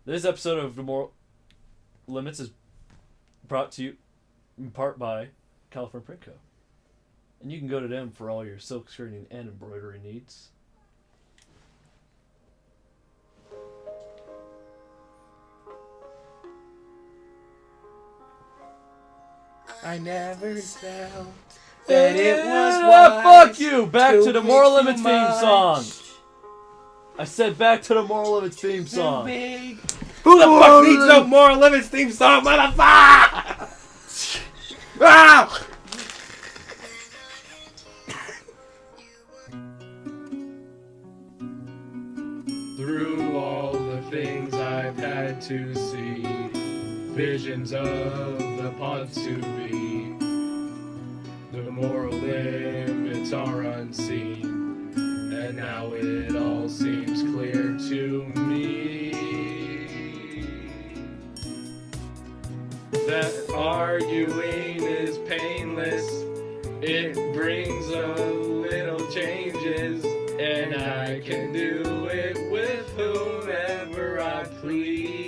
This episode of The Moral Limits is brought to you in part by California Print Co. And you can go to them for all your silk screening and embroidery needs. I never felt that it was wise. Fuck you! Back to the Moral Limits theme song. I said back to the Moral Limits theme song. Who the fuck needs no Moral Limits theme song, motherfucker? Ah! Through all the things I've had to see, visions of the ponds to be, the moral limits are unseen, and now it all seems clear to me that arguing is painless. It brings a little changes, and I can do it with whomever I please.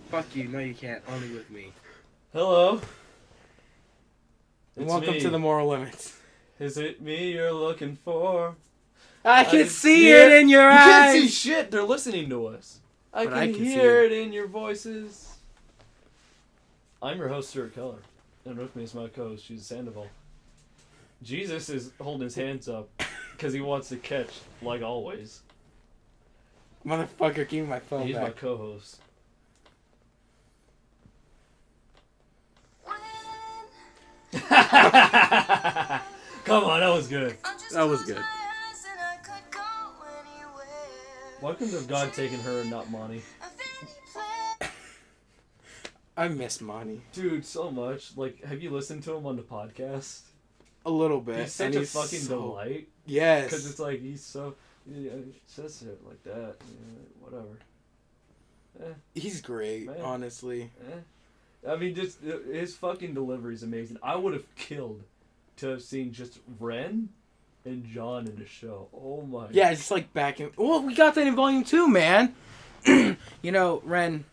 Fuck you, no you can't, only with me. Hello. And welcome to the Moral Limits. Is it me you're looking for? I can see it in your eyes. You can't see shit. They're listening to us. I can hear it in your voices. I'm your host, Stewart Keller. And with me is my co-host, Jesus Sandoval. Jesus is holding his hands up because he wants to catch, like always. Motherfucker, give me my phone He's back. my co-host. Come on, that was good. That was good. Why couldn't have God taken her and not Monty? I miss Monty. Dude, so much. Like, have you listened to him on the podcast? A little bit. He's such a fucking delight. Yes. Because it's like, he's so... Yeah, he says it like that. Yeah, whatever. He's great, Man. honestly. I mean, just his fucking delivery is amazing. I would have killed to have seen just Ren and John in the show. Oh my... Yeah, it's just like back in... Well, we got that in Volume 2, man. You know, Ren,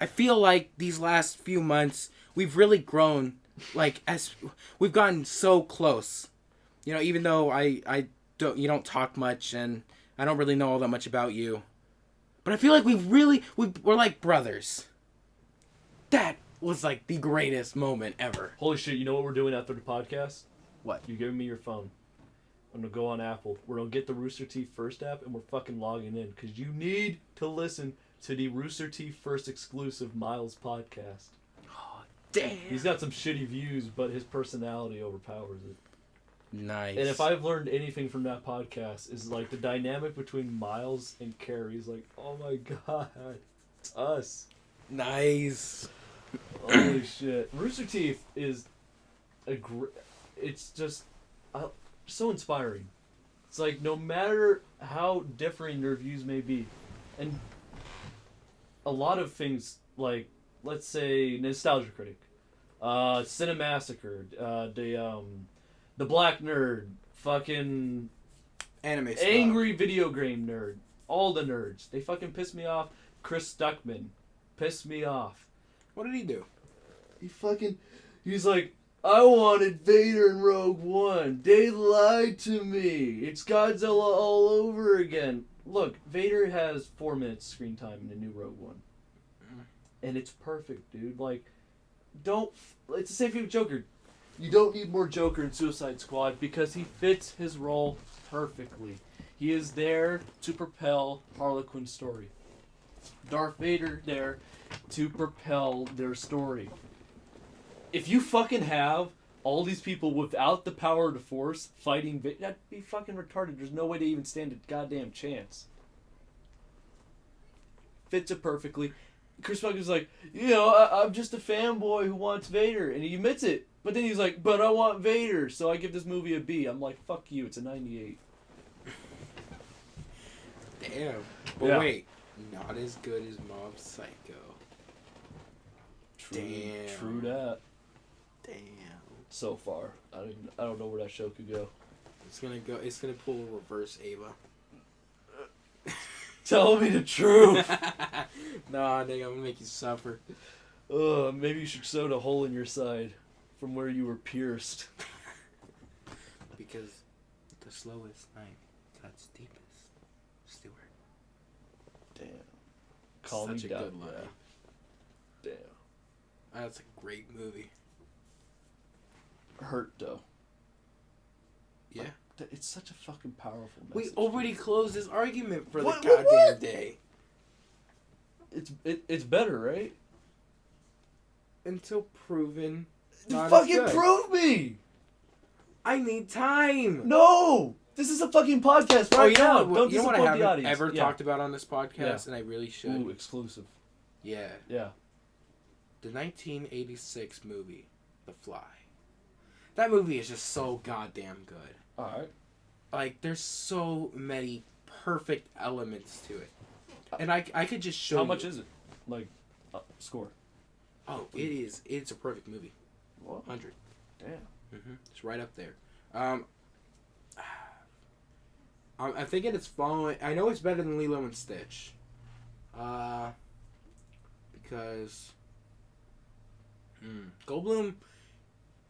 I feel like these last few months, we've really grown. Like, as we've gotten so close. You know, even though you don't talk much, and I don't really know all that much about you. But I feel like we're like brothers. That was like the greatest moment ever. Holy shit, you know what we're doing after the podcast? What? You're giving me your phone. I'm gonna go on Apple. We're gonna get the Rooster Teeth First app, and we're fucking logging in. Because you need to listen to the Rooster Teeth First exclusive Miles podcast. Oh, damn. He's got some shitty views, but his personality overpowers it. Nice. And if I've learned anything from that podcast, is like the dynamic between Miles and Carrie is like, oh my god, it's us. Nice. Holy shit. Rooster Teeth is it's just so inspiring. It's like no matter how differing their views may be, and a lot of things like, let's say, Nostalgia Critic, Cinemassacre, the Black Nerd, fucking Anime stuff. Angry Video Game Nerd, all the nerds, they fucking piss me off. Chris Stuckman pissed me off. What did he do? He's like, I wanted Vader in Rogue One. They lied to me. It's Godzilla all over again. Look, Vader has 4 minutes screen time in the new Rogue One. And it's perfect, dude. Like, it's the same thing with Joker. You don't need more Joker in Suicide Squad because he fits his role perfectly. He is there to propel Harley Quinn's story. Darth Vader there to propel their story. If you fucking have all these people without the power of the Force fighting Vader, that'd be fucking retarded. There's no way to even stand a goddamn chance. Fits it perfectly. Chris Tucker is like, I'm just a fanboy who wants Vader, and he admits it. But then he's like, but I want Vader, so I give this movie a B. I'm like, fuck you, it's a 98. Damn. But Yeah. wait, not as good as Mob Psycho. Damn. True that. Damn. So far, I don't know where that show could go. It's gonna pull a reverse Ava. Tell me the truth. Nah, nigga, I'm gonna make you suffer. Maybe you should sew a hole in your side from where you were pierced. Because the slowest night cuts deepest. Stewart. Damn. Call Such me a down. good line. Damn. That's a great movie. Hurt though. Yeah. It's such a fucking powerful message. We already closed this argument for What? the goddamn day. It's better, right? Until proven. Not Fucking as good. prove me! I need time. No! This is a fucking podcast right Oh, you now. know what? Don't You know what I disappoint the haven't audience. ever Yeah. talked about on this podcast, Yeah. and I really should. Ooh, exclusive. Yeah. Yeah. The 1986 movie, The Fly. That movie is just so goddamn good. Alright. Like, there's so many perfect elements to it. And I could just show How you. much is it? Like, score. Oh, it's a perfect movie. What? 100. Damn. It's right up there. I'm thinking it's following. I know it's better than Lilo and Stitch. Because Goldblum,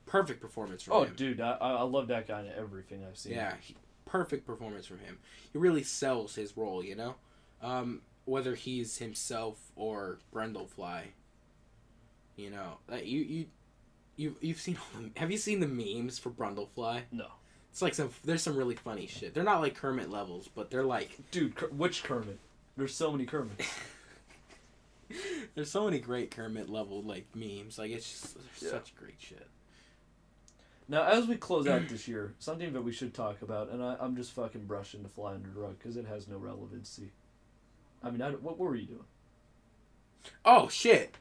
perfect performance from him. Oh, dude, I love that guy in everything I've seen. Yeah, perfect performance from him. He really sells his role, you know? Whether he's himself or Brundlefly. You know, you've seen. Have you seen the memes for Brundlefly? No. It's like there's some really funny shit. They're not like Kermit levels, but they're like. Dude, which Kermit? There's so many Kermits. There's so many great Kermit level like memes. Like it's just such great shit. Now, as we close out this year, something that we should talk about, and I'm just fucking brushing the fly under the rug because it has no relevancy. I mean, what were you doing? Oh shit!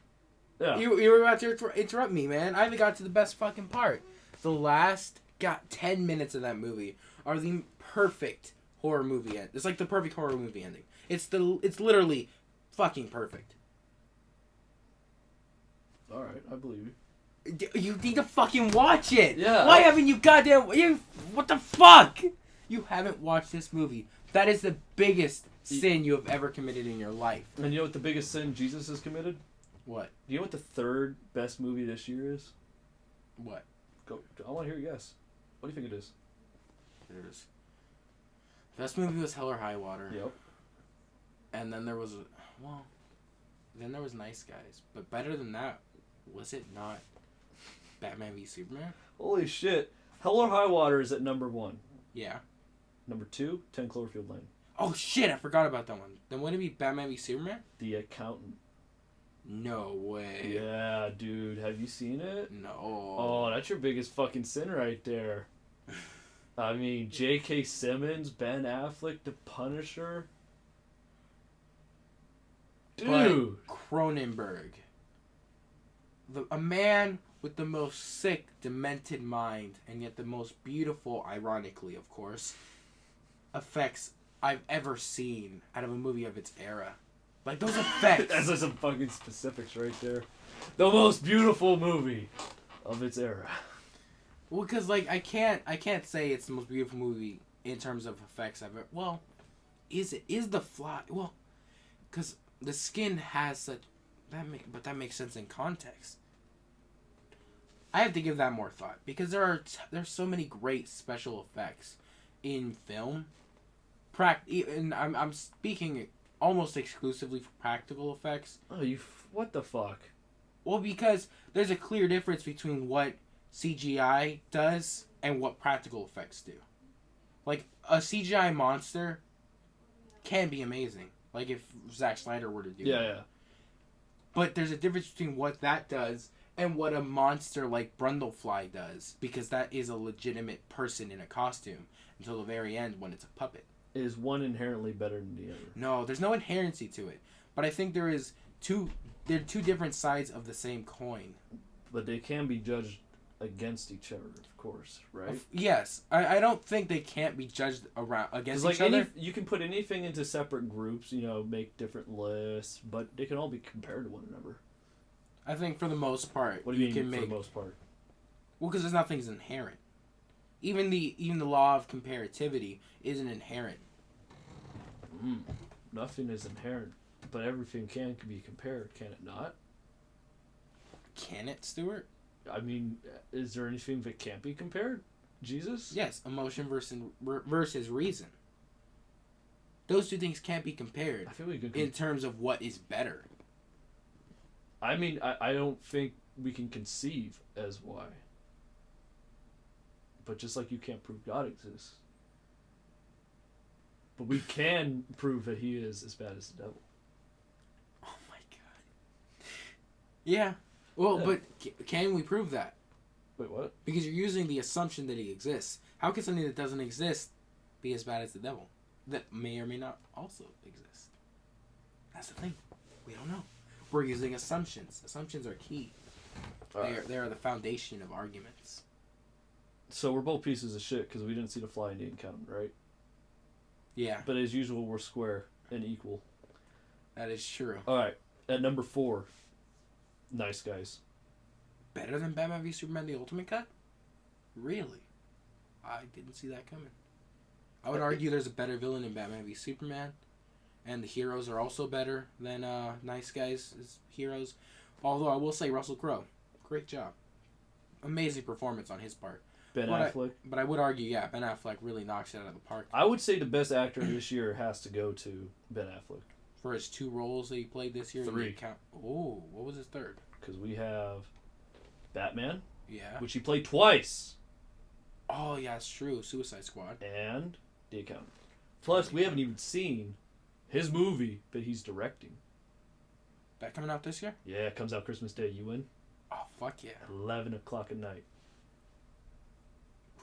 Yeah. You were about to interrupt me, man. I haven't got to the best fucking part. The last 10 minutes of that movie are the perfect horror movie end. It's like the perfect horror movie ending. It's literally fucking perfect. All right, I believe you. You need to fucking watch it. Yeah. Why haven't you what the fuck? You haven't watched this movie. That is the biggest sin you have ever committed in your life. And you know what the biggest sin Jesus has committed? What? Do you know what the third best movie this year is? What? Go. I want to hear your guess. What do you think it is? There's best movie was Hell or High Water. Yep. And then there was then there was Nice Guys. But better than that, was it not Batman v Superman? Holy shit. Hell or High Water is at number 1. Yeah. Number 2, 10 Cloverfield Lane. Oh shit, I forgot about that one. Then wouldn't it be Batman v Superman? The Accountant. No way. Yeah, dude. Have you seen it? No. Oh, that's your biggest fucking sin right there. I mean, J.K. Simmons, Ben Affleck, The Punisher. Dude. But Cronenberg. A man with the most sick, demented mind, and yet the most beautiful, ironically, of course, effects I've ever seen out of a movie of its era. Like, those effects. That's like some fucking specifics right there. The most beautiful movie of its era. Well, because, like, I can't say it's the most beautiful movie in terms of effects I've ever... Well, is The Fly... Well, because the skin has such... But that makes sense in context. I have to give that more thought. Because there's so many great special effects in film. And I'm speaking almost exclusively for practical effects. Oh, what the fuck? Well, because there's a clear difference between what CGI does and what practical effects do. Like, a CGI monster can be amazing. Like, if Zack Snyder were to do it. Yeah. But there's a difference between what that does and what a monster like Brundlefly does. Because that is a legitimate person in a costume until the very end when it's a puppet. Is one inherently better than the other? No, there's no inherency to it. But I think there are two different sides of the same coin. But they can be judged against each other, of course, right? Yes. I don't think they can't be judged against each other. You can put anything into separate groups, make different lists, but they can all be compared to one another. I think for the most part. What do you mean for the most part? Well, because nothing's inherent. Even the law of comparativity isn't inherent. nothing is inherent, but everything can be compared, can it not? Can it, Stewart? I mean, is there anything that can't be compared? Jesus? Yes, emotion versus reason. Those two things can't be compared I feel we can. in terms of what is better. I mean, I don't think we can conceive as why. But just like you can't prove God exists. But we can prove that he is as bad as the devil. Oh my god. Yeah. Well, Yeah. but can we prove that? Wait, what? Because you're using the assumption that he exists. How can something that doesn't exist be as bad as the devil? That may or may not also exist. That's the thing. We don't know. We're using assumptions. Assumptions are key. They are the foundation of arguments. So we're both pieces of shit because we didn't see the fly in the accountant, right? Yeah, But as usual, we're square and equal. that is true. All right, at number 4, Nice Guys. Better than Batman v Superman: The Ultimate Cut? Really? I didn't see that coming. I would argue there's a better villain in Batman v Superman, and the heroes are also better than Nice Guys' heroes. Although I will say Russell Crowe, great job, amazing performance on his part. Ben Affleck. But I would argue, yeah, Ben Affleck really knocks it out of the park I would say the best actor this year has to go to Ben Affleck. for his 2 roles that he played this year. 3. Oh, what was his third? Because we have Batman, Yeah. which he played twice, Oh, yeah, it's true. Suicide Squad. and The Accountant. Plus, we haven't even seen his movie that he's directing. That coming out this year? Yeah, it comes out Christmas Day. You win? Oh, fuck yeah. 11 o'clock at night.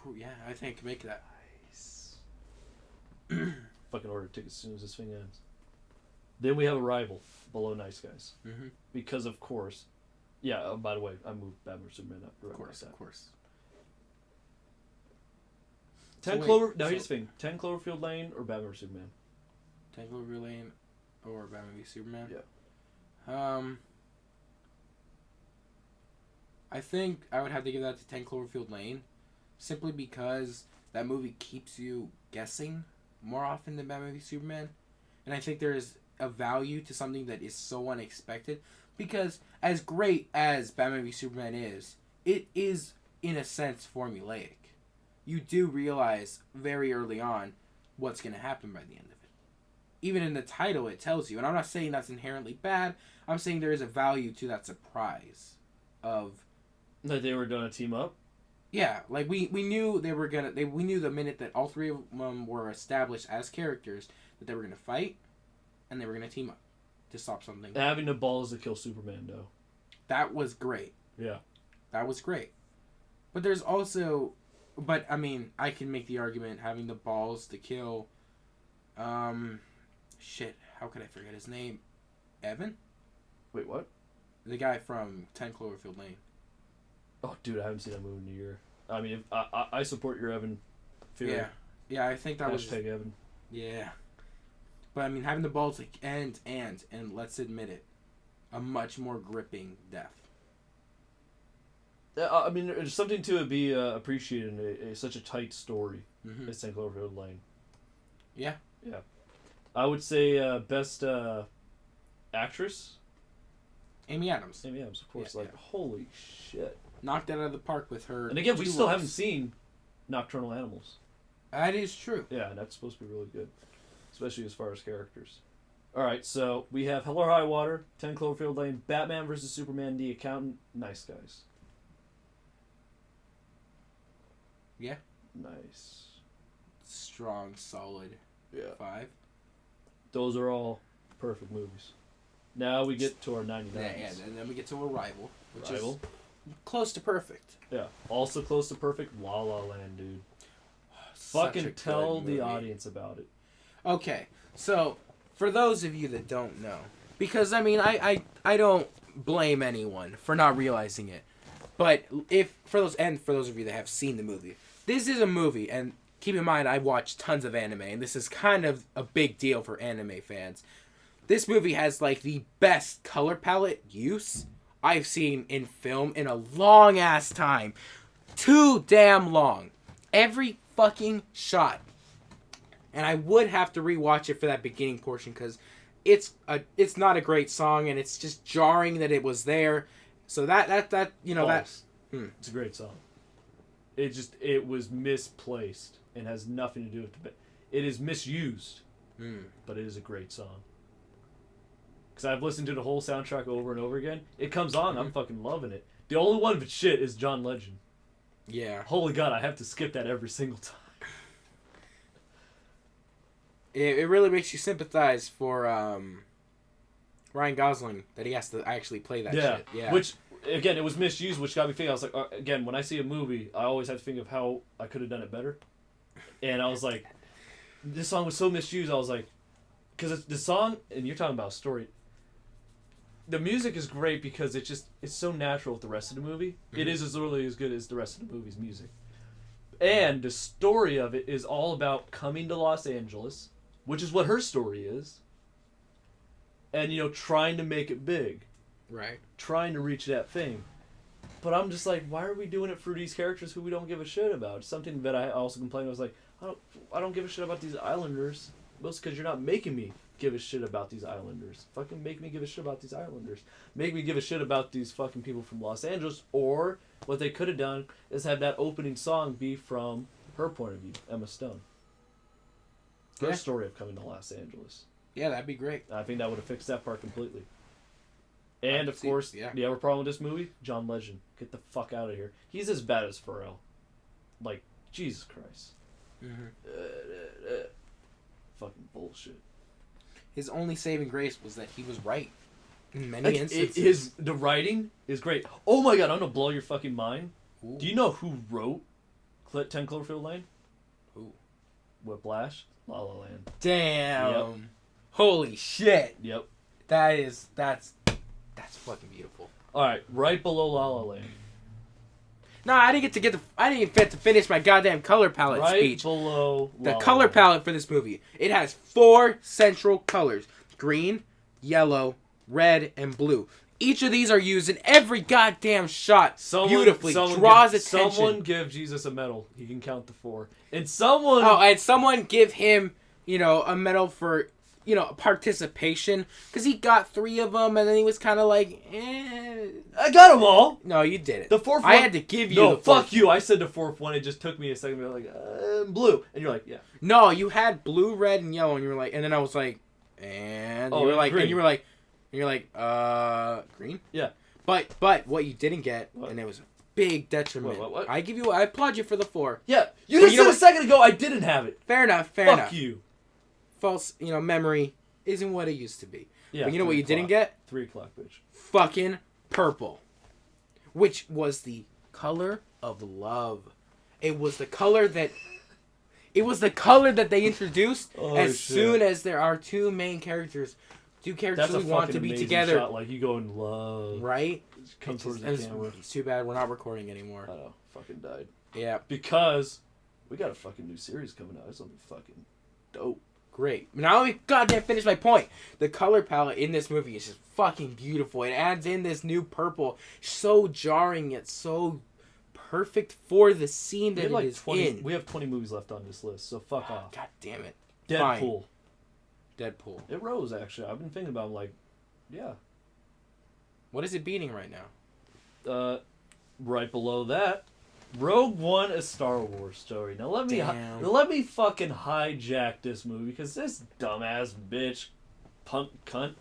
Ooh, yeah, I think I can make that. Nice. Fucking order tickets as soon as this thing ends. Then we have Arrival, below Nice Guys. Mm-hmm. Because, of course... Yeah, by the way, I moved Batman Superman up. Of course. 10 So Clover... wait, Now, so- here's the thing. 10 Cloverfield Lane or Batman Superman? 10 Cloverfield Lane or Batman v Superman? Yeah. I think I would have to give that to 10 Cloverfield Lane, simply because that movie keeps you guessing more often than Batman v Superman, and I think there is a value to something that is so unexpected, because as great as Batman v Superman is, it is in a sense formulaic. You do realize very early on what's going to happen by the end of it. Even in the title, it tells you. And I'm not saying that's inherently bad. I'm saying there is a value to that surprise of... That they were going to team up? Yeah, like we knew they were going to... We knew the minute that all 3 of them were established as characters that they were going to fight and they were going to team up to stop something. Having the balls to kill Superman, though. That was great. Yeah. That was great. But there's also... But, I mean, I can make the argument having the balls to kill... Shit, how could I forget his name? Evan? Wait, what? The guy from 10 Cloverfield Lane. Oh, dude, I haven't seen that movie in a year. I mean, I support your Evan theory. Yeah. Yeah, I think that was... Hashtag Evan. Yeah. But, I mean, having the balls to and let's admit it, a much more gripping death. I mean, there's something to be appreciated in such a tight story Mm-hmm. as 10 Cloverfield Lane. Yeah. Yeah. I would say best actress? Amy Adams. Amy Adams, of course. Yeah, like, holy shit. Knocked it out of the park with her... And again, we 2 still roles. haven't seen Nocturnal Animals. That is true. Yeah, and that's supposed to be really good. Especially as far as characters. Alright, so we have Hell or High Water, 10 Cloverfield Lane, Batman vs. Superman, The Accountant, Nice Guys. Yeah. Nice. Strong, solid Yeah. 5. Those are all perfect movies. Now we get to our 99s. Yeah, and then we get to Arrival, which Arrival. is close to perfect. Yeah. Also close to perfect, La La Land, dude. Such a Fucking good tell the movie. audience about it. Okay, so for those of you that don't know, because I mean, I don't blame anyone for not realizing it, but for those of you that have seen the movie, this is a movie, and keep in mind I watch tons of anime, and this is kind of a big deal for anime fans. This movie has like the best color palette use I've seen in film in a long ass time. Too damn long. Every fucking shot and I would have to rewatch it for that beginning portion because it's not a great song, and it's just jarring that it was there. So that you know False. that It's a great song. It was misplaced and has nothing to do with it is misused, but it is a great song. Because I've listened to the whole soundtrack over and over again. It comes on, I'm fucking loving it. The only one of its shit is John Legend. Yeah. Holy God, I have to skip that every single time. It really makes you sympathize for Ryan Gosling that he has to actually play that shit. Yeah. Which, again, it was misused, which got me thinking. I was like, again, when I see a movie, I always have to think of how I could have done it better. And I was like, this song was so misused. I was like, because the song, and you're talking about story. The music is great because it's so natural with the rest of the movie. Mm-hmm. It is as literally as good as the rest of the movie's music. And the story of it is all about coming to Los Angeles, which is what her story is. And, trying to make it big. Right. Trying to reach that thing. But I'm just like, why are we doing it for these characters who we don't give a shit about? Something that I also complained, I was like, I don't give a shit about these islanders. Mostly because you're not making me give a shit about these islanders. Fucking make me give a shit about these islanders. Make me give a shit about these fucking people from Los Angeles. Or what they could have done is have that opening song be from her point of view, Emma Stone. Her story of coming to Los Angeles. Yeah, that'd be great. I think that would have fixed that part completely. And of course, the other problem with this movie, John Legend. Get the fuck out of here. He's as bad as Pharrell. Like, Jesus Christ. Mm-hmm. Fucking bullshit. His only saving grace was that he was right in many instances. The writing is great. Oh my God, I'm gonna blow your fucking mind. Ooh. Do you know who wrote 10 Cloverfield Lane? Who? Whiplash? La La Land. Damn. Yep. Holy shit. Yep. That's fucking beautiful. All right, right below La La Land. No, I didn't get to finish my goddamn color palette speech. Right below the color palette for this movie. It has 4 central colors: green, yellow, red, and blue. Each of these are used in every goddamn shot beautifully. Draws attention. Someone give Jesus a medal. He can count to 4. And someone... Oh, and someone give him, a medal for, participation. Because he got 3 of them, and then he was kind of like, eh. I got them all. No, you didn't. The 4th one... I had to give you the 4th fuck you. I said the 4th one. It just took me a second to be like, blue. And you're like, yeah. No, you had blue, red, and yellow, and you were like... And then I was like, and... Oh, you were like, green. And you were like... And you're like, green? Yeah. But what you didn't get, and it was a big detriment. What? I applaud you for the 4. Yeah. You just said a second ago I didn't have it. Fair enough. Fuck you. False, memory isn't what it used to be. Yeah. But you know what you didn't get? 3 o'clock, bitch. Fucking purple. Which was the color of love. It was the color that they introduced soon as there are 2 main characters. 2 characters who want to be together. Shot, like you go in love. Right? Come towards the camera. It's too bad we're not recording anymore. I know. Fucking died. Yeah. Because we got a fucking new series coming out. It's gonna be fucking dope. Great. Now let me goddamn finish my point. The color palette in this movie is just fucking beautiful. It adds in this new purple. So jarring yet so perfect for the scene that it is in. We have 20 movies left on this list, so fuck off. God damn it. Deadpool. Deadpool. It rose, actually. I've been thinking about it, yeah. What is it beating right now? Right below that, Rogue One, A Star Wars Story. Now let me fucking hijack this movie, because this dumbass bitch, punk cunt,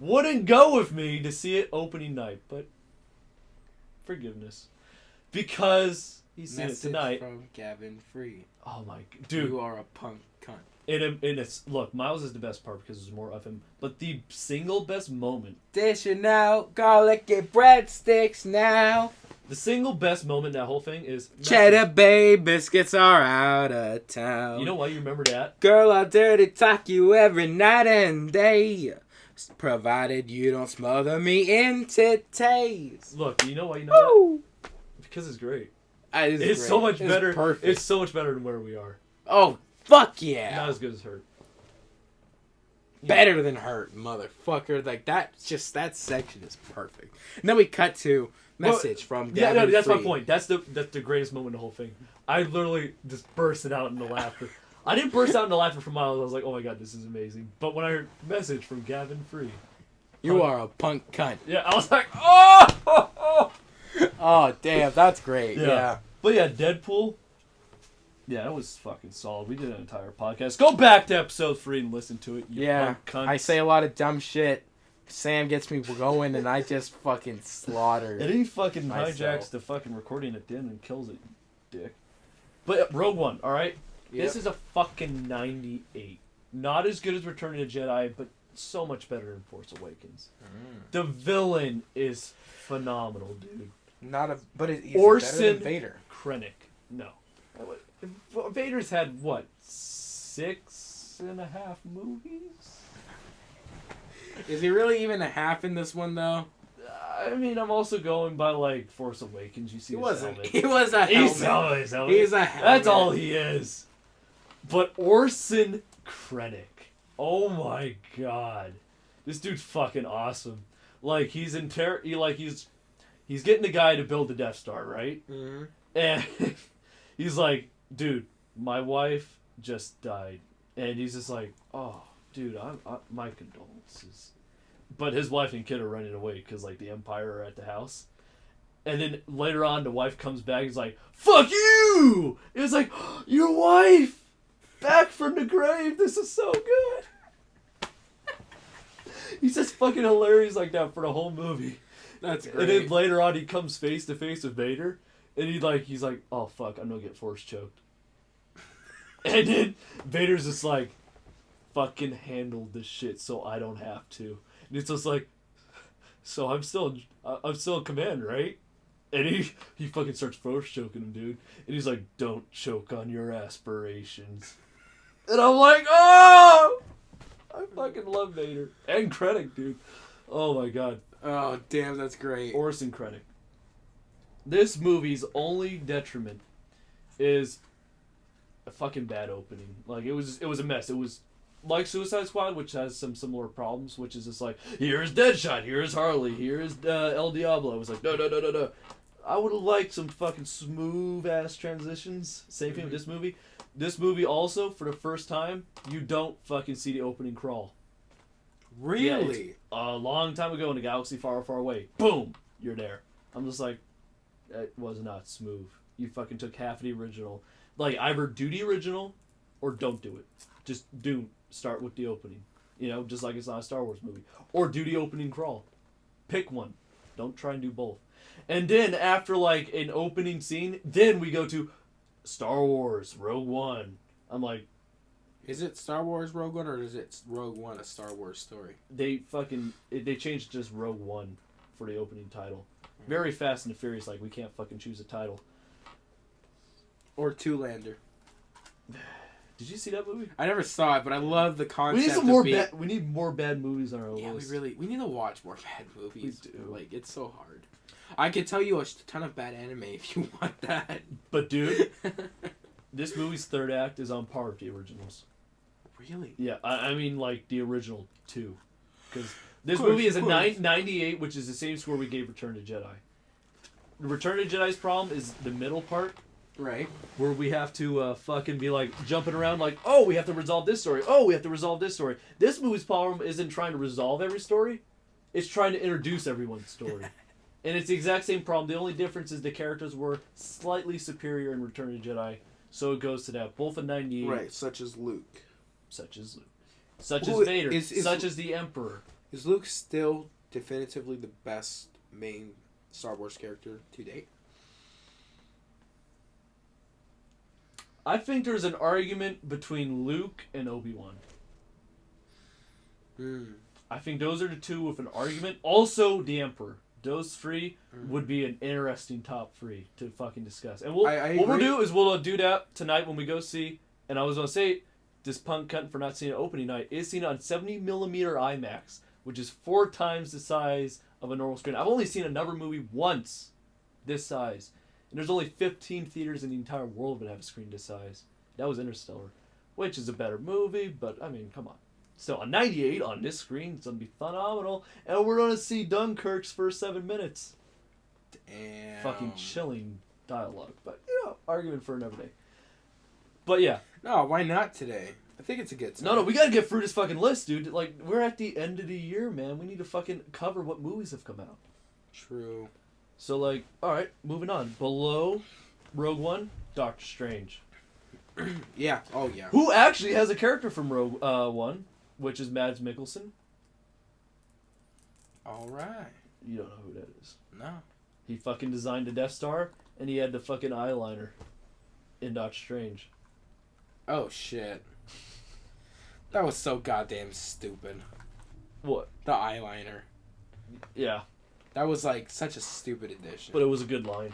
wouldn't go with me to see it opening night, but forgiveness. Because he's seen it tonight. From Gavin Free. Oh my... Dude. You are a punk cunt. Look, Miles is the best part because there's more of him. But the single best moment... Dishing out garlic and breadsticks now. The single best moment in that whole thing is... Cheddar Bay biscuits are out of town. You know why you remember that? Girl, I'll dirty talk you every night and day. Provided you don't smother me in titties. Look, you know why you know that? Because it's great. It's great. So much better. Perfect. It's so much better than where we are. Oh, fuck yeah. Not as good as Hurt. Better than Hurt, motherfucker. Like, that section is perfect. And then we cut to message from Gavin that's Free. my point. That's the greatest moment in the whole thing. I literally just bursted out into laughter. I didn't burst out into laughter for miles. I was like, oh my god, this is amazing. But when I heard message from Gavin Free, You are a punk cunt. yeah, I was like, oh! Oh, damn, that's great. Yeah. But yeah, Deadpool. Yeah, that was fucking solid. We did an entire podcast. Go back to episode 3 and listen to it. You punk cunts. I say a lot of dumb shit. Sam gets me going, and I just fucking slaughter. And he fucking myself. hijacks the fucking recording at the end and kills it, dick. But Rogue One, alright? Yep. This is a fucking 98. Not as good as Return of the Jedi, but so much better than Force Awakens. The villain is phenomenal, dude. He's Orson better than Vader. Krennic. No. Vader's had, what, 6.5 movies? Is he really even a half in this one, though? I mean, I'm also going by, like, Force Awakens. You see He his wasn't. helmet. He was a helmet. He's helmet. He's a helmet. That's all he is. But Orson Krennic. Oh my god. This dude's fucking awesome. Like, he's he's getting a guy to build the Death Star, right? Mm-hmm. And he's like, dude, my wife just died. And he's just like, oh, dude, my condolences. But his wife and kid are running away because, like, the Empire are at the house. And then later on, the wife comes back. He's like, fuck you! It was like, oh, your wife! Back from the grave. This is so good. He's just fucking hilarious like that for the whole movie. That's great. And then later on, he comes face to face with Vader. And he's like, oh, fuck, I'm gonna get force choked. And then Vader's just like, fucking handle this shit so I don't have to. And it's just like, so I'm still in command, right? And he fucking starts force choking him, dude. And he's like, don't choke on your aspirations. And I'm like, oh! I fucking love Vader. And Krennic, dude. Oh my god. Oh, damn, that's great. Orson Krennic. This movie's only detriment is a fucking bad opening. Like, it was a mess. It was like Suicide Squad, which has some similar problems, which is just like, here's Deadshot, here's Harley, here's El Diablo. It was like, no. I would have liked some fucking smooth-ass transitions. Same thing with this movie. This movie also, for the first time, you don't fucking see the opening crawl. Really? Yeah, a long time ago in a galaxy far, far away. Boom! You're there. I'm just like, that was not smooth. You fucking took half of the original. Like, either do the original, or don't do it. Just start with the opening. You know, just like it's not a Star Wars movie. Or do the opening crawl. Pick one. Don't try and do both. And then, after, like, an opening scene, then we go to Star Wars, Rogue One. I'm like... Is it Star Wars Rogue One, or is it Rogue One, a Star Wars story? They changed just Rogue One for the opening title. Very Fast and the Furious, like, we can't fucking choose a title. Or Two-Lander. Did you see that movie? I never saw it, but I love the concept. We need more bad movies on our list. Yeah, we need to watch more bad movies. We do. Like, it's so hard. I could tell you a ton of bad anime if you want that. But dude, this movie's third act is on par with the originals. Really? Yeah, I mean, like, the original two. Because this movie is a 98, which is the same score we gave Return to Jedi. Return to Jedi's problem is the middle part. Right. Where we have to fucking be, like, jumping around like, oh, we have to resolve this story. Oh, we have to resolve this story. This movie's problem isn't trying to resolve every story. It's trying to introduce everyone's story. And it's the exact same problem. The only difference is the characters were slightly superior in Return of the Jedi. So it goes to that. Both in 98. Right, such as Luke. Such as Vader. Such as the Emperor. Is Luke still definitively the best main Star Wars character to date? I think there's an argument between Luke and Obi-Wan. I think those are the two with an argument. Also, the Emperor. Those three would be an interesting top three to fucking discuss. And what we'll do is we'll do that tonight when we go see. And I was going to say, this punk cunt for not seeing it opening night is seen on 70mm IMAX, which is 4 times the size of a normal screen. I've only seen another movie once this size. And there's only 15 theaters in the entire world that have a screen this size. That was Interstellar, which is a better movie, but, I mean, come on. So, a 98 on this screen, it's going to be phenomenal. And we're going to see Dunkirk's first 7 minutes. Damn. Fucking chilling dialogue. But, you know, argument for another day. But, yeah. No, why not today? I think it's a good time. No, we gotta get through this fucking list, dude. Like, we're at the end of the year, man. We need to fucking cover what movies have come out. True. So, like, alright, moving on. Below Rogue One, Doctor Strange. Yeah. Oh, yeah. Who actually has a character from Rogue One, which is Mads Mikkelsen. All right. You don't know who that is. No. He fucking designed the Death Star, and he had the fucking eyeliner in Doctor Strange. Oh, shit. That was so goddamn stupid. What? The eyeliner. Yeah. That was, like, such a stupid addition. But it was a good line.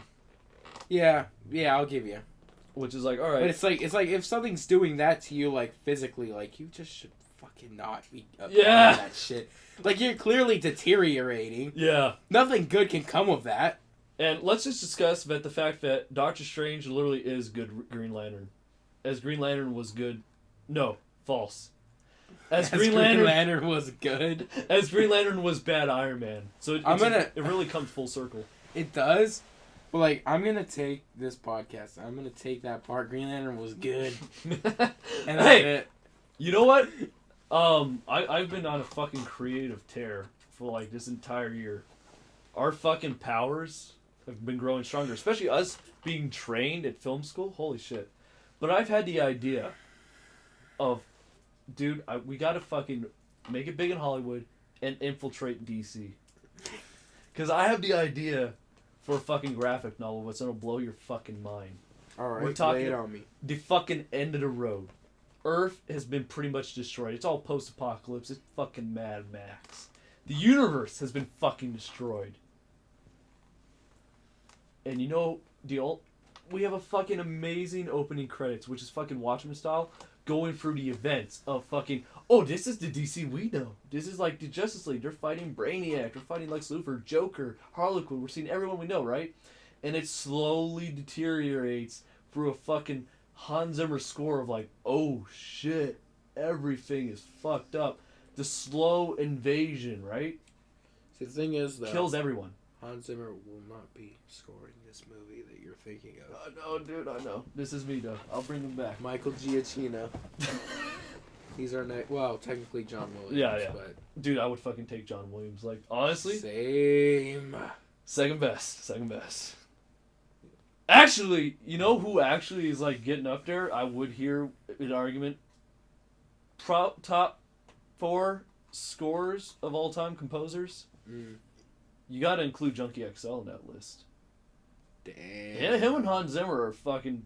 Yeah, I'll give you. Which is like, alright. But it's like if something's doing that to you, like, physically, like, you just should fucking not be Yeah. that shit. Like, you're clearly deteriorating. Yeah. Nothing good can come of that. And let's just discuss about the fact that Doctor Strange literally is good Green Lantern. As Green Lantern was good. No, false. As Green Lantern was good. As Green Lantern was bad Iron Man. So it really comes full circle. It does. But, like, I'm going to take this podcast. I'm going to take that part. Green Lantern was good. And that's it. You know what? I've been on a fucking creative tear for, like, this entire year. Our fucking powers have been growing stronger. Especially us being trained at film school. Holy shit. But I've had the idea of, dude, we gotta fucking make it big in Hollywood and infiltrate DC. Because I have the idea for a fucking graphic novel that's gonna blow your fucking mind. Alright, we're talking lay it on me. The fucking end of the road. Earth has been pretty much destroyed. It's all post-apocalypse. It's fucking Mad Max. The universe has been fucking destroyed. And you know, we have a fucking amazing opening credits, which is fucking Watchmen style, going through the events of fucking, oh, this is the DC we know. This is like the Justice League. They're fighting Brainiac. They're fighting Lex Luthor, Joker, Harlequin. We're seeing everyone we know, right? And it slowly deteriorates through a fucking Hans Zimmer score of like, oh shit, everything is fucked up. The slow invasion, right? See, the thing is, though, kills everyone. Hans Zimmer will not be scoring this movie that you're thinking of. I know, dude, I know. This is me, though. I'll bring him back. Michael Giacchino. He's our next. Well, technically John Williams. Yeah. But dude, I would fucking take John Williams. Like, honestly. Same. Second best. Actually, you know who actually is, like, getting up there? I would hear an argument. Top 4 scores of all-time composers. You gotta include Jumkey XL in that list. Damn. Yeah, him and Hans Zimmer are fucking...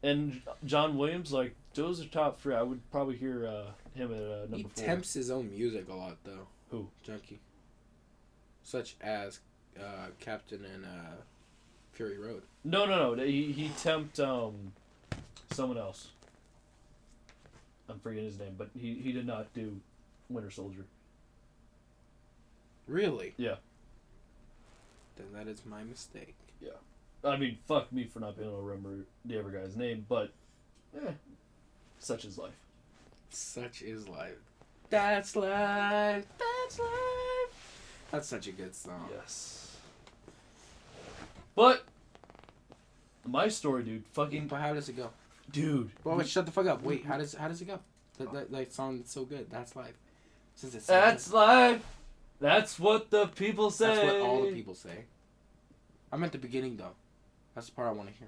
And John Williams, like, those are top 3. I would probably hear him at number 4. He tempts his own music a lot, though. Who? Jumkey. Such as Captain and Fury Road. No. He temped someone else. I'm forgetting his name, but he did not do Winter Soldier. Really? Yeah. Then that is my mistake. Yeah. I mean, fuck me for not being able to remember the other guy's name, but such is life. Such is life. That's life. That's life. That's such a good song. Yes. But my story, dude, fucking. But how does it go? Dude. Well, wait, shut the fuck up. Wait, how does it go? That song is so good. That's life. Since it's That's life. That's what the people say. That's what all the people say. I meant the beginning though. That's the part I want to hear.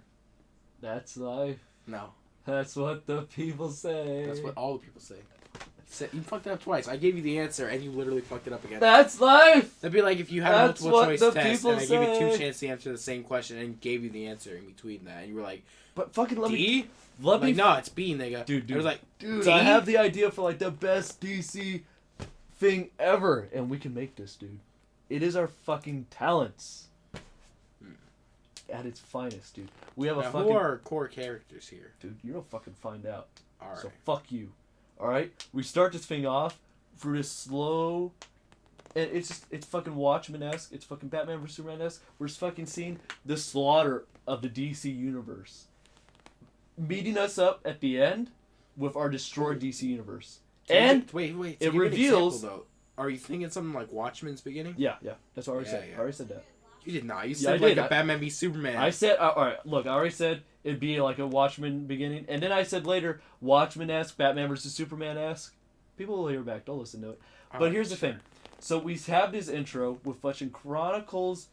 That's life. No. That's what the people say. That's what all the people say. You fucked it up twice. I gave you the answer and you literally fucked it up again. That's life. That'd be like if you had That's a multiple choice what the test people and I gave you 2 say. chances to answer the same question and gave you the answer in between that and you were like, But fucking let D? me. Let me. No, it's B, nigga. Dude. I was like, dude, D? I have the idea for like the best DC thing ever, and we can make this, dude. It is our fucking talents. At its finest, dude. We have a fucking... Who are our core characters here? Dude, you're gonna fucking find out. Alright. So fuck you. Alright? We start this thing off through this slow... And it's fucking Watchmen-esque. It's fucking Batman vs. Superman-esque. We're just fucking seeing the slaughter of the DC universe. Meeting us up at the end with our destroyed DC universe. And wait. It reveals... Example, though, are you thinking something like Watchmen's beginning? Yeah. That's what I already said. Yeah. I already said that. You did not. You Yeah, said I like did. a Batman v Superman. I said... Alright, look, I already said it'd be like a Watchmen beginning. And then I said later, Watchmen-esque, Batman versus Superman-esque. People will hear back. Don't listen to it. But here's the thing. So we have this intro with fucking chronicles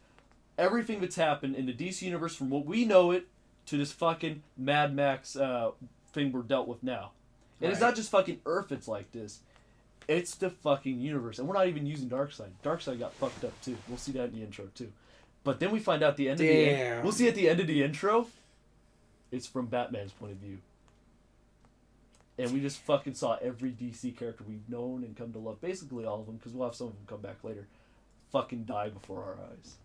everything that's happened in the DC universe from what we know it to this fucking Mad Max thing we're dealt with now. And it's not just fucking Earth that's like this. It's the fucking universe. And we're not even using Darkseid. Darkseid got fucked up too. We'll see that in the intro too. But then we find out the end of the we'll see at the end of the intro, it's from Batman's point of view. And we just fucking saw every DC character we've known and come to love. Basically all of them, because we'll have some of them come back later. Fucking die before our eyes.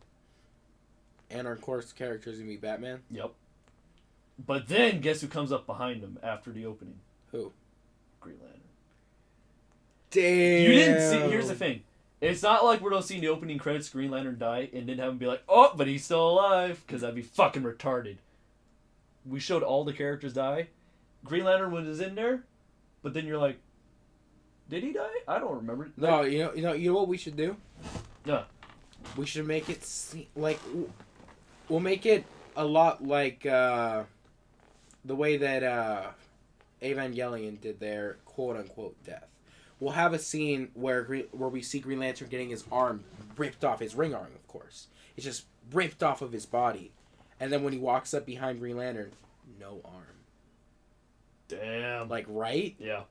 And our course character is going to be Batman? Yep. But then, guess who comes up behind him after the opening? Who? Green Lantern. Damn. You didn't see... Here's the thing. It's not like we're going to see in the opening credits Green Lantern die and then have him be like, oh, but he's still alive. Because that'd be fucking retarded. We showed all the characters die. Green Lantern was in there, but then you're like, did he die? I don't remember. No, you know what we should do? Yeah. We should make it like we'll make it a lot like the way that Evangelion did their quote unquote death. We'll have a scene where we see Green Lantern getting his arm ripped off, his ring arm, of course. It's just ripped off of his body, and then when he walks up behind Green Lantern, no arm. Damn. Like, right? Yeah.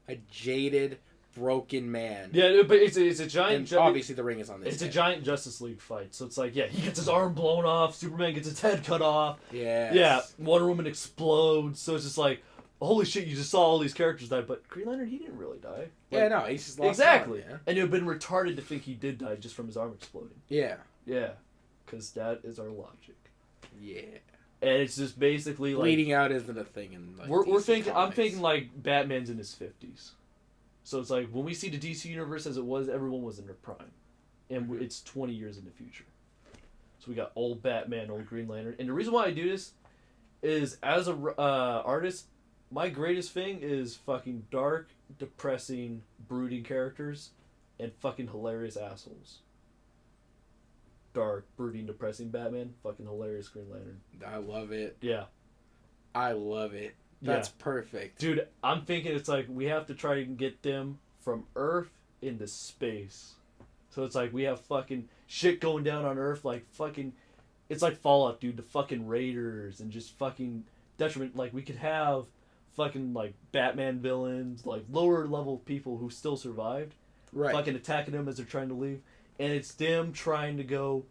A jaded, broken man. Yeah, but it's a giant... And obviously the ring is on this. It's a giant Justice League fight. So it's like, yeah, he gets his arm blown off. Superman gets his head cut off. Yes. Yeah. Wonder Woman explodes. So it's just like, holy shit, you just saw all these characters die. But Green Lantern, he didn't really die. Yeah, no, he's just lost exactly. arm, yeah. And it would have been retarded to think he did die just from his arm exploding. Yeah. Yeah. Because that is our logic. Yeah. And it's just basically like... Bleeding out isn't a thing in like we're DC thinking... comics. I'm thinking like Batman's in his 50s. So it's like, when we see the DC universe as it was, everyone was in their prime. And it's 20 years in the future. So we got old Batman, old Green Lantern. And the reason why I do this is, as a artist, my greatest thing is fucking dark, depressing, brooding characters and fucking hilarious assholes. Dark, brooding, depressing Batman, fucking hilarious Green Lantern. I love it. Yeah. I love it. That's perfect. Dude, I'm thinking it's like we have to try and get them from Earth into space. So it's like we have fucking shit going down on Earth, like fucking... It's like Fallout, dude. The fucking Raiders and just fucking detriment. Like, we could have fucking, like, Batman villains, like, lower level people who still survived. Right. Fucking attacking them as they're trying to leave. And it's them trying to go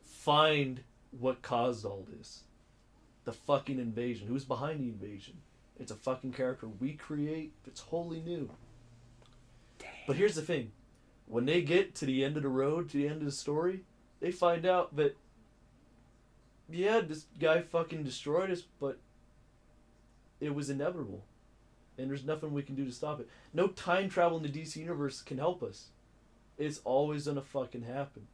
find what caused all this. The fucking invasion. Who's behind the invasion? It's a fucking character we create that's wholly new. Damn. But here's the thing. When they get to the end of the road, to the end of the story, they find out that, yeah, this guy fucking destroyed us, but it was inevitable. And there's nothing we can do to stop it. No time travel in the DC universe can help us. It's always gonna fucking happen.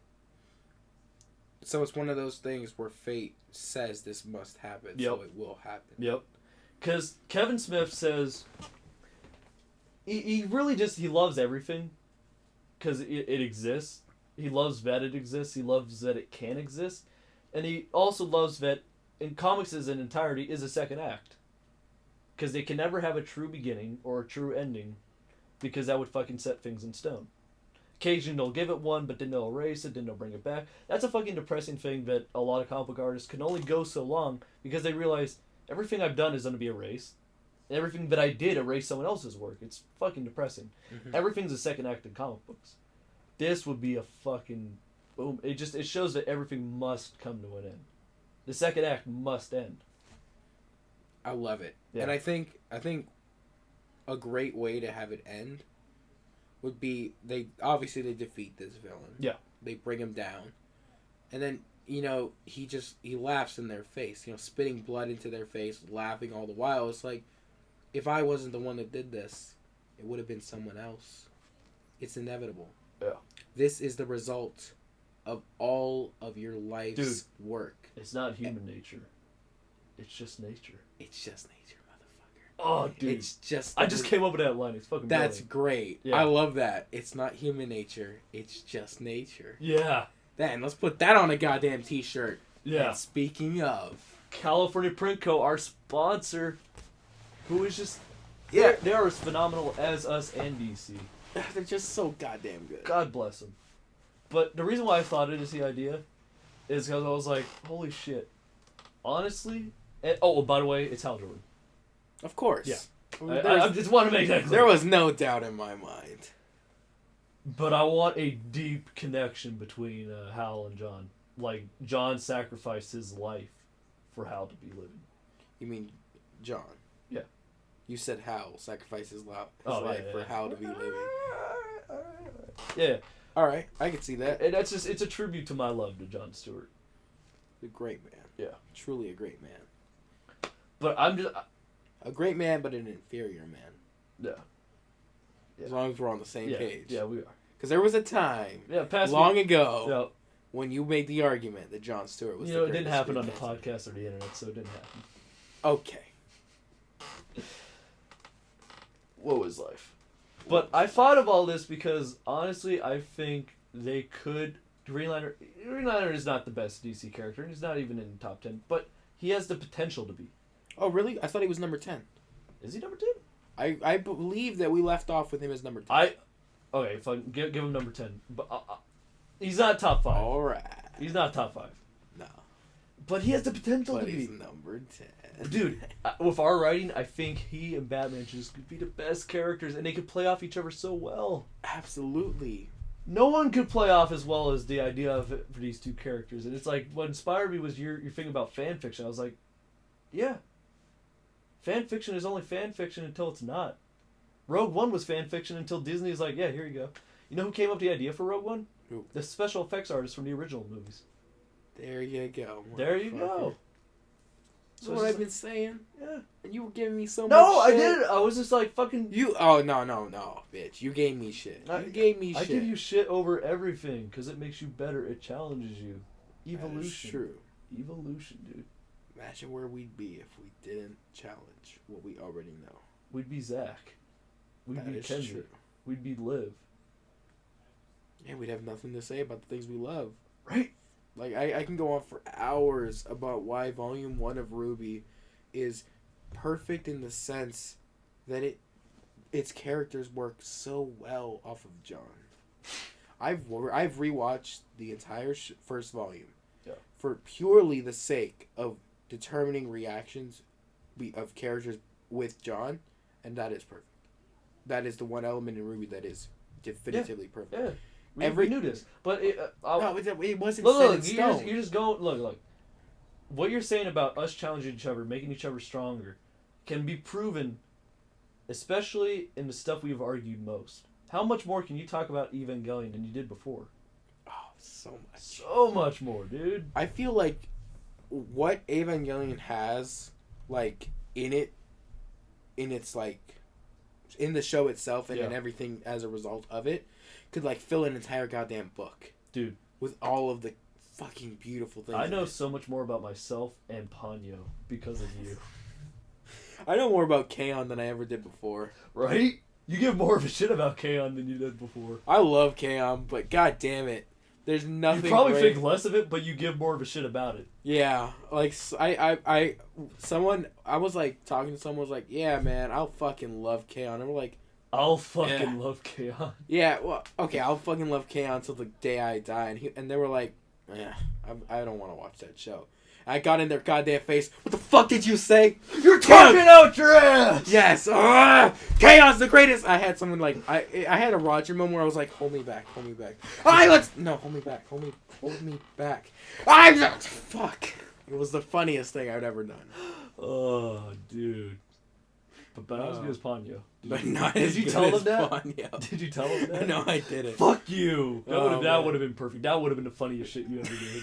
So it's one of those things where fate says this must happen, so it will happen. Yep. Because Kevin Smith says he really just, he loves everything because it exists. He loves that it exists. He loves that it can exist. And he also loves that in comics as an entirety is a second act. Because they can never have a true beginning or a true ending because that would fucking set things in stone. Occasionally they'll give it one, but then they'll erase it, then they'll bring it back. That's a fucking depressing thing that a lot of comic book artists can only go so long because they realize everything I've done is going to be erased. Everything that I did erased someone else's work. It's fucking depressing. Mm-hmm. Everything's a second act in comic books. This would be a fucking boom. It shows that everything must come to an end. The second act must end. I love it. Yeah. And I think a great way to have it end would be they defeat this villain. Yeah. They bring him down. And then, he laughs in their face, spitting blood into their face, laughing all the while. It's like, if I wasn't the one that did this, it would have been someone else. It's inevitable. Yeah. This is the result of all of your life's work. It's not human nature. It's just nature. It's just nature, motherfucker. Oh, dude. It's just... I just came up with that line. It's fucking That's brilliant. Great. Yeah. I love that. It's not human nature. It's just nature. Yeah. Then let's put that on a goddamn t-shirt. Yeah. And speaking of... California Print Co., our sponsor, who is just they are as phenomenal as us and DC. They're just so goddamn good. God bless them. But the reason why I thought it is the idea is because I was like, holy shit. Honestly, by the way, it's Hal Jordan. Of course. Yeah. I just want to make that clear. There was no doubt in my mind. But I want a deep connection between Hal and John. Like, John sacrificed his life for Hal to be living. You mean John? Yeah. You said Hal sacrificed his life for yeah. Hal to be living. Yeah. All right, I can see that. And that's just, it's a tribute to my love to John Stewart. A great man. Yeah. Truly a great man. But I'm just... A great man, but an inferior man. Yeah. As long as we're on the same page. Yeah, we are. Because there was a time past long ago Yep. when you made the argument that John Stewart was the it didn't greatest happen on the screen podcast or the internet, so it didn't happen. Okay. What was life? But I thought of all this because, honestly, I think they could... Green Lantern is not the best DC character, and he's not even in the top 10, but he has the potential to be. Oh, really? I thought he was number 10. Is he number 10? I believe that we left off with him as number 10. Okay, fine. Give him number 10. But he's not top 5. All right. He's not top 5. No. But he has the potential But to he's be. number 10. Dude, with our writing, I think he and Batman just could be the best characters, and they could play off each other so well. Absolutely. No one could play off as well as the idea of it for these two characters. And it's like, what inspired me was your thing about fan fiction. I was like, yeah. Fan fiction is only fan fiction until it's not. Rogue One was fan fiction until Disney's like, yeah, here you go. You know who came up with the idea for Rogue One? Who? The special effects artist from the original movies. There you go. There you go. That's what I've been saying. Yeah. And you were giving me so much No, I shit. didn't. I was just like fucking... Oh, no, bitch. You gave me shit. You gave me shit. I give you shit over everything because it makes you better. It challenges you. Evolution. That is true. Evolution, dude. Imagine where we'd be if we didn't challenge what we already know. We'd be Zach. We'd That be is Kendrick. true. We'd be Liv. Yeah, we'd have nothing to say about the things we love. Right? Like, I can go on for hours about why Volume 1 of RWBY is perfect in the sense that its characters work so well off of John. I've rewatched the entire first volume for purely the sake of determining reactions of characters with John, and that is perfect. That is the one element in RWBY that is definitively perfect. Yeah. We knew this, but it wasn't look, set in stone. you're just going. Look. What you're saying about us challenging each other, making each other stronger, can be proven, especially in the stuff we've argued most. How much more can you talk about Evangelion than you did before? Oh, so much. So much more, dude. I feel like what Evangelion has, like, in its like, in the show itself and in everything as a result of it, could like fill an entire goddamn book, dude, with all of the fucking beautiful things. I know so much more about myself and Ponyo because of you. I know more about Kaon than I ever did before. Right? You give more of a shit about Kaon than you did before. I love Kaon, but god damn it, there's nothing. You probably think less of it, but you give more of a shit about it. Yeah, like I was like talking to someone, was like, yeah, man, I'll fucking love Kaon, and we're like, I'll fucking love Kaon. Yeah, well, okay, I'll fucking love Kaon until the day I die, and they were like, yeah, I don't want to watch that show. I got in their goddamn face. What the fuck did you say? You're talking out your ass! Yes! Chaos the greatest! I had someone like... I had a Roger moment where I was like, hold me back. Hold me back. No, hold me back. Hold me back. Fuck. It was the funniest thing I'd ever done. Oh, dude. But not as good as Ponyo. Did you tell them that? Ponyo. Did you tell them that? No, I didn't. Fuck you. That would have been perfect. That would have been the funniest shit you ever did.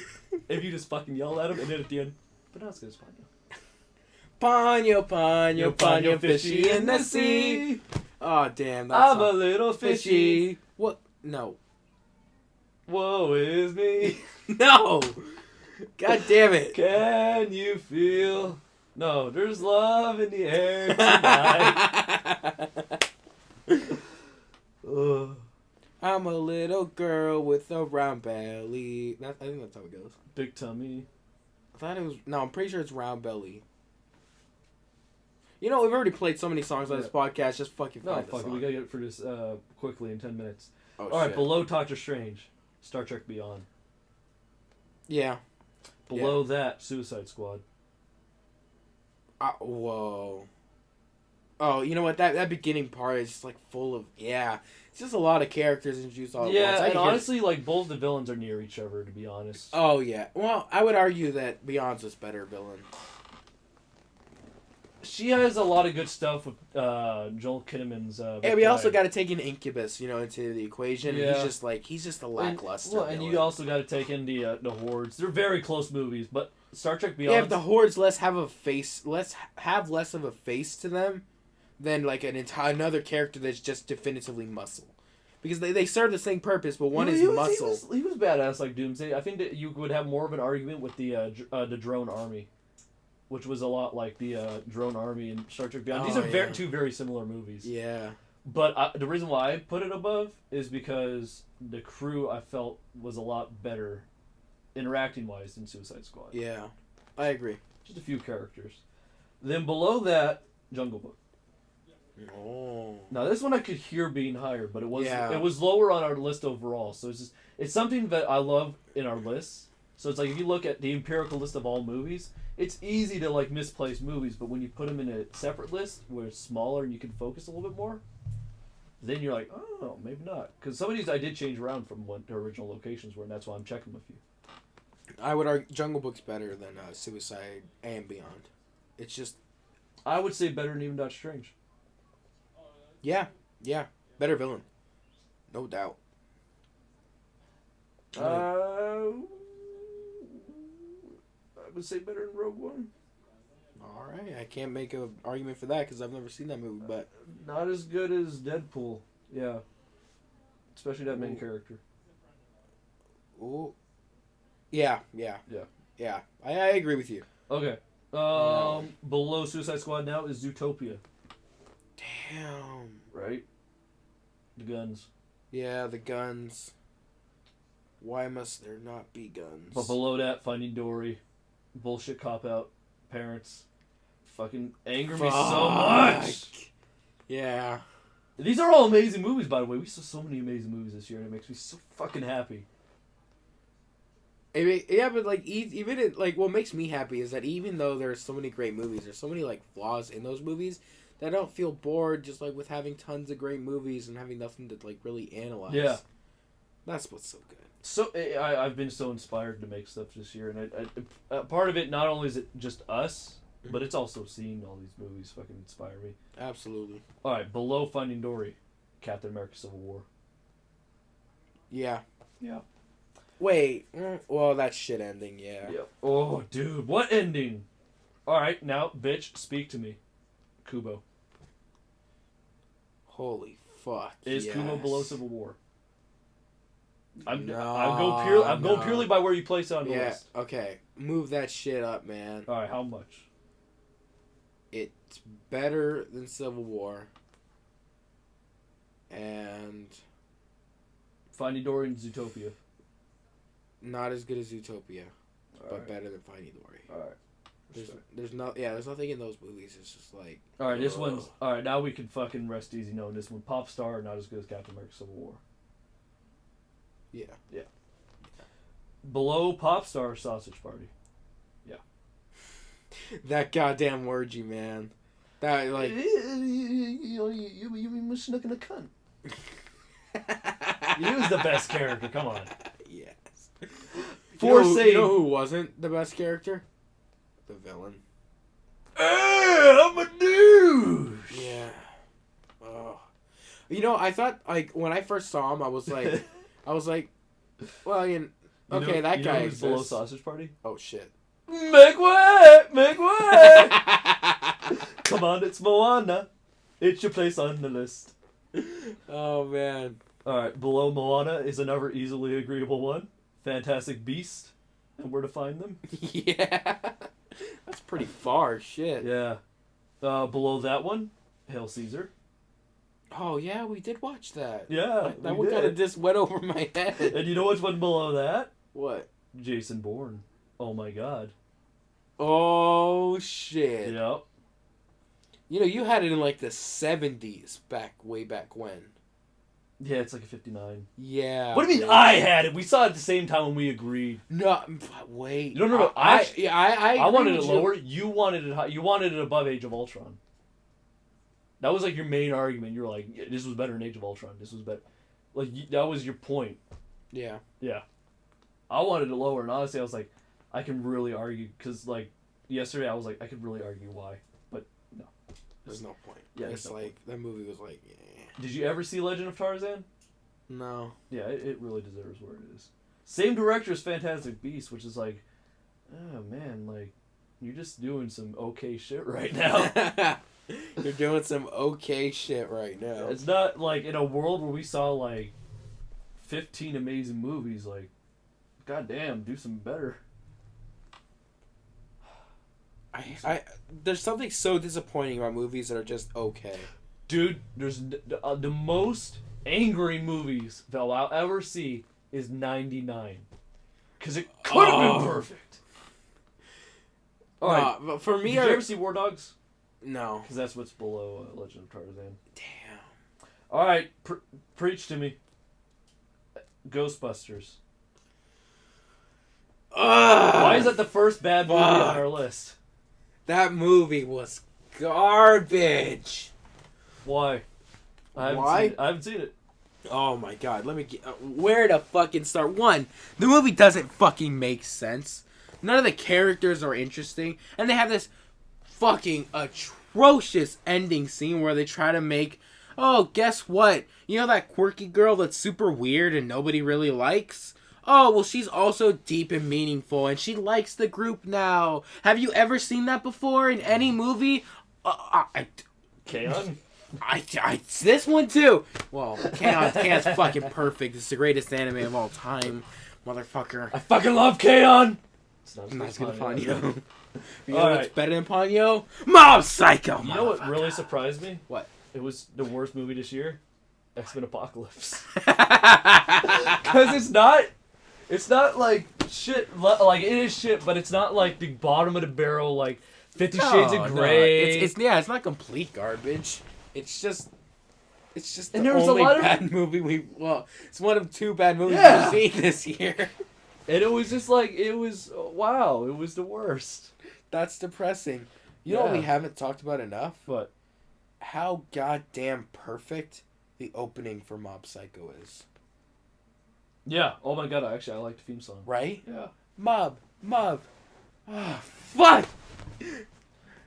If you just fucking yelled at him and then at the end, but not as good as Ponyo. Ponyo, fishy in the sea. Oh, damn. I'm a little fishy. What? No. Woe is me. No. God damn it. Can you feel... No, there's love in the air tonight. I'm a little girl with a round belly. I think that's how it goes. Big tummy. I thought it was... No, I'm pretty sure it's Round Belly. You know, we've already played so many songs on this podcast. Just fucking find the fuck it. song. We gotta get it for this quickly in 10 minutes. Oh, All right, shit. below Doctor Strange, Star Trek Beyond. Yeah. Below that, Suicide Squad. Whoa. Oh, you know what? That beginning part is just like full of... Yeah. It's just a lot of characters introduced all at once. Yeah, and honestly, like, both the villains are near each other, to be honest. Oh, yeah. Well, I would argue that Beyond's was better villain. She has a lot of good stuff with Joel Kinnaman's... And we also got to take in Incubus, into the equation. Yeah. He's just a lackluster and you also got to take in the Hordes. They're very close movies, but Star Trek Beyond... Yeah, if the Hordes have less of a face to them than like another character that's just definitively muscle. Because they serve the same purpose, but one is muscle. He was badass like Doomsday. I think that you would have more of an argument with the drone army, which was a lot like the drone army in Star Trek Beyond. These are two very similar movies. Yeah. But the reason why I put it above is because the crew I felt was a lot better interacting wise than Suicide Squad. Yeah, I agree. Just a few characters. Then below that, Jungle Book. Oh. Now this one I could hear being higher, but it was lower on our list overall. So it's something that I love in our lists. So it's like if you look at the empirical list of all movies, it's easy to like misplace movies, but when you put them in a separate list where it's smaller and you can focus a little bit more, then you're like, oh, maybe not. Because some of these I did change around from what their original locations were, and that's why I'm checking with you. I would argue Jungle Book's better than Suicide and Beyond. It's just... I would say better than even Doctor Strange. Yeah. Better villain. No doubt. I would say better than Rogue One. Alright, I can't make an argument for that because I've never seen that movie, but... Not as good as Deadpool. Yeah. Especially that main character. Ooh. Yeah. I agree with you. Okay. Below Suicide Squad now is Zootopia. Damn. Right? The guns. Yeah, the guns. Why must there not be guns? But below that, Finding Dory. Bullshit cop-out. Parents. Fucking anger me so much. Yeah. These are all amazing movies, by the way. We saw so many amazing movies this year, and it makes me so fucking happy. Yeah, but like what makes me happy is that even though there's so many great movies, there's so many like flaws in those movies that I don't feel bored just like with having tons of great movies and having nothing to like really analyze. Yeah, that's what's so good. So I've been so inspired to make stuff this year, and part of it not only is it just us, but it's also seeing all these movies fucking inspire me. Absolutely. All right, below Finding Dory, Captain America: Civil War. Yeah. Yeah. Wait. Well, that shit ending. Yeah. Yep. Oh, dude, what ending? All right, now, bitch, speak to me. Kubo. Holy fuck. Is yes. Kubo below Civil War? I'm No, going purely by where you place it on the list. Okay. Move that shit up, man. All right, how much? It's better than Civil War. And Finding Dory and Zootopia. Not as good as Zootopia, but right. better than Finding Dory. All right. There's nothing in those movies. It's just like... All right, this one's... All right, now we can fucking rest easy knowing this one. Pop Star, not as good as Captain America: Civil War. Yeah. Yeah. Below Pop Star, Sausage Party. Yeah. That goddamn orgy, man. That, like... You mean snook in a cunt. He was the best character, come on. Yes. You know who wasn't the best character? The villain. Hey, I'm a douche! Yeah. Oh. I thought, like, when I first saw him, I was like, well, okay, that guy who's below Sausage Party? Oh, shit. Make way! Make way! Come on, it's Moana. It's your place on the list. Oh, man. Alright, below Moana is another easily agreeable one. Fantastic Beast. And where to find them. Yeah. That's pretty far, shit. Yeah. Below that one, Hail Caesar. Oh, yeah, we did watch that. Yeah, that one kind of just went over my head. And you know which one below that? What? Jason Bourne. Oh my god. Oh shit! Yep. You know, you had it in like the 70s, way back when. Yeah, it's like a 59. Yeah. What do you mean I had it? We saw it at the same time when we agreed. No, wait. You don't remember? I I wanted it agree with lower. You wanted it high. You wanted it above Age of Ultron. That was like your main argument. You were like, yeah, this was better than Age of Ultron. This was better. Like, that was your point. Yeah. Yeah. I wanted it lower, and honestly, I was like, I can really argue, because, like, yesterday I was like, I could really argue why. But, no. There's no point. Yeah, it's no like, point. that movie was like, yeah. Did you ever see Legend of Tarzan? No. Yeah, it really deserves where it is. Same director as Fantastic Beasts, which is like, oh man, like, you're just doing some okay shit right now. You're doing some okay shit right now. It's not like in a world where we saw like 15 amazing movies, like, goddamn, do some better. There's something so disappointing about movies that are just okay. Dude, there's the most angry movies that I'll ever see is 99. Because it could have been perfect. Alright, but for me, did you ever see War Dogs? No. Because that's what's below Legend of Tarzan. Damn. Alright, preach to me. Ghostbusters. Why is that the first bad movie on our list? That movie was garbage. Why? I haven't seen it. Oh my god, let me get... where to fucking start? One, the movie doesn't fucking make sense. None of the characters are interesting. And they have this fucking atrocious ending scene where they try to make... Oh, guess what? You know that quirky girl that's super weird and nobody really likes? Oh, well, she's also deep and meaningful, and she likes the group now. Have you ever seen that before in any movie? K-On? It's this one too. Well, K-On's fucking perfect. It's the greatest anime of all time, motherfucker. I fucking love K-On! It's not as good as Ponyo. You know All what's right. better than Ponyo? Mob Psycho. You know what really surprised me? What? It was the worst movie this year. X-Men Apocalypse. Because it's not like shit. Like, it is shit, but it's not like the bottom of the barrel, like 50 Shades of Grey. It's not complete garbage. It's just And the there was only a lot of bad movie it's one of two bad movies Yeah. we've seen this year. And it was just like, wow, it was the worst. That's depressing. You know what we Yeah. haven't talked about enough? But How goddamn perfect the opening for Mob Psycho is. yeah, oh my god, I like the theme song. Right? Yeah. Mob. Oh, fuck!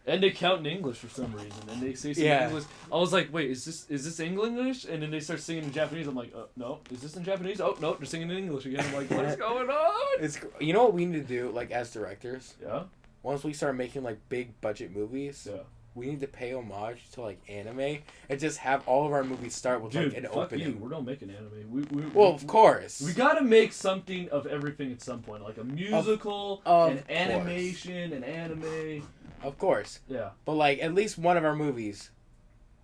And they count in English for some reason, and they say some English. I was like, wait, is this English? And then they start singing in Japanese. I'm like, no, is this in Japanese? Oh no, they're singing in English again. I'm like, what is going on? You know what we need to do, like, as directors? Yeah. Once we start making, like, big budget movies, Yeah. we need to pay homage to, like, anime and just have all of our movies start with, Dude, like, an fuck opening. you. We're not making anime. Well, of course. We gotta make something of everything at some point, like a musical, an animation, an anime. Of course. Yeah. But, like, at least one of our movies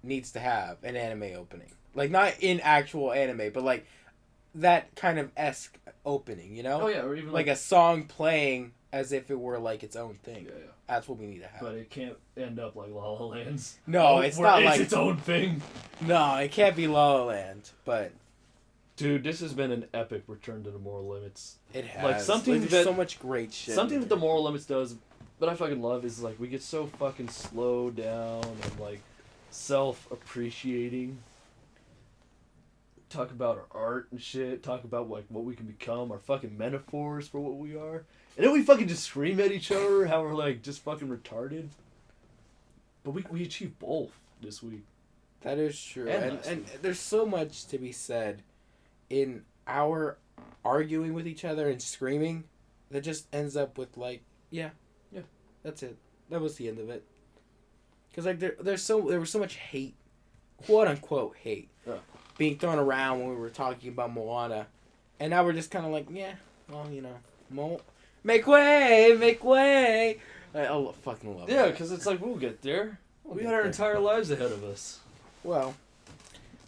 needs to have an anime opening. Like, not in actual anime, but, like, that kind of esque opening, you know? Oh yeah, or even Like a song playing as if it were, like, its own thing. Yeah, yeah. That's what we need to have. But it can't end up like La La Land's. No, it's where not it's like... its own thing. No, it can't be La La Land, but... Dude, this has been an epic return to the Moral Limits. It has. Like, something there's that- so much great shit. Something that the Moral Limits does, that I fucking love, is like, we get so fucking slowed down and like self-appreciating. Talk about our art and shit. Talk about like what we can become, our fucking metaphors for what we are. And then we fucking just scream at each other how we're like just fucking retarded. But we achieved both this week. That is true. And And there's so much to be said in our arguing with each other and screaming that just ends up with like, yeah, that's it. That was the end of it. Because like there was so much hate, quote unquote hate, being thrown around when we were talking about Moana, and now we're just kind of like, yeah, well, you know, make way. I fucking love it. Yeah, because it's like, we'll get there. We had our entire lives ahead of us. Well,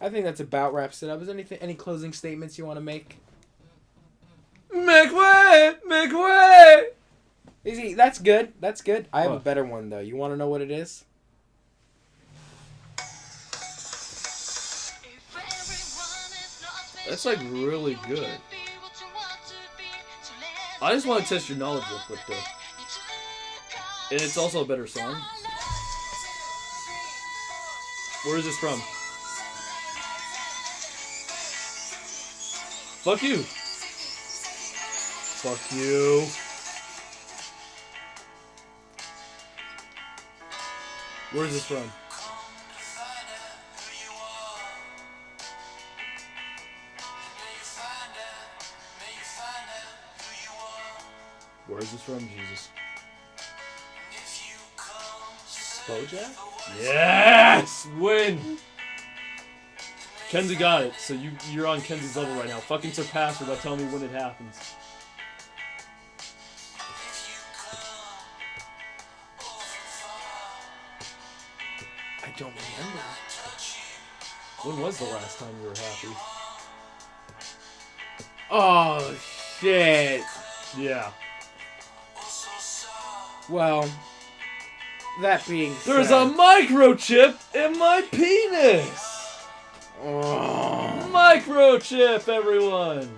I think that's about wraps it up. Is there any closing statements you want to make? Make way! Make way! See, that's good. That's good. I have a What? better one though. You want to know what it is? That's like really good. I just want to test your knowledge real quick though. And it's also a better song. Where is this from? Fuck you. Fuck you. Where is this from? Where is this from, Jesus? Bojack? Yes! Win! Kenzie got it, so you're on Kenzie's level right now. Fucking surpass her by telling me when it happens. I don't remember. When was the last time you were happy? Oh shit. Yeah. Well, that being said, There's a microchip in my penis! Oh. Microchip, everyone!